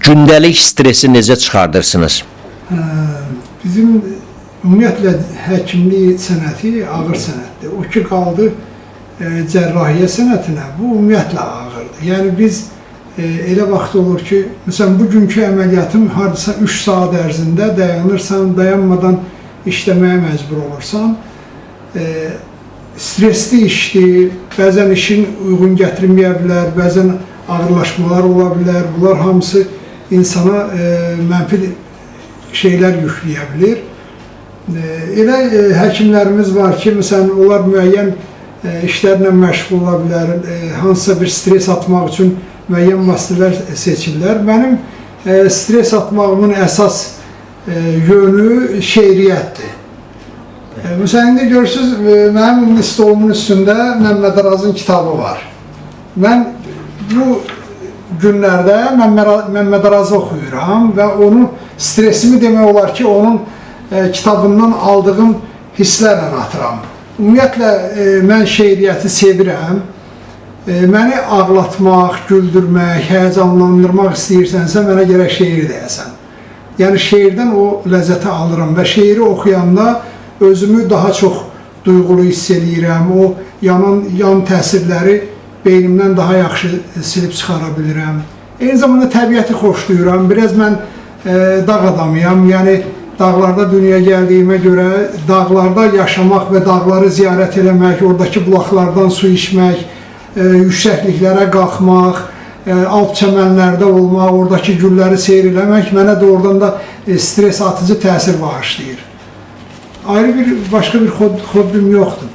gündəlik stresi necə çıxardırsınız? Bizim ümumiyyətlə həkimlik sənəti ağır sənətdir. O ki qaldı cərrahiyyə sənətinə, bu ümumiyyətlə ağırdır. Yəni biz elə vaxt olur ki, məsələn bugünkü əməliyyatım hardasa 3 saat ərzində dayanırsan, dayanmadan işləməyə məcbur olursan. Stresli işdir, bəzən işin uyğun gətirməyə bilər, bəzən ağırlaşmalar ola bilər. Bunlar hamısı insana mənfi şeylər yükləyə bilir. Elə həkimlərimiz var ki, məsələn, onlar müəyyən işlərlə məşğul ola bilər, hansısa bir stres atmaq üçün müəyyən vasitələr seçirlər. Mənim stres atmağımın əsas yönü şeiriyyətdir. Məsələn, indi görürsünüz, mənim stolumun üstündə Məmməd Arazın kitabı var. Mən bu günlərdə Məmməd Arazı oxuyuram və onu stresimi demək olar ki, onun kitabından aldığım hisslərlə atıram. Ümumiyyətlə, mən şeiriyyəti sevirəm. Məni ağlatmaq, güldürmək, həyəcanlandırmaq istəyirsənsə, mənə gərək şeir deyəsən. Yəni, şeirdən o ləzzəti alıram və şeiri oxuyanda özümü daha çox duyğulu hiss edirəm. O yan təsirləri beynimdən daha yaxşı silib çıxara bilirəm. Eyni zamanda təbiəti xoşlayıram. Biraz mən dağ adamıyam. Yəni, dağlarda dünyaya gəldiyimə görə dağlarda yaşamaq və dağları ziyarət eləmək, oradakı bulaqlardan su içmək, yüksəkliklərə qalxmaq, alp çəmənlərdə olmaq, oradakı gülləri seyr eləmək mənə doğrudan da stres atıcı təsir bağışlayır. Ayrı başqa bir hobbim yoxdur.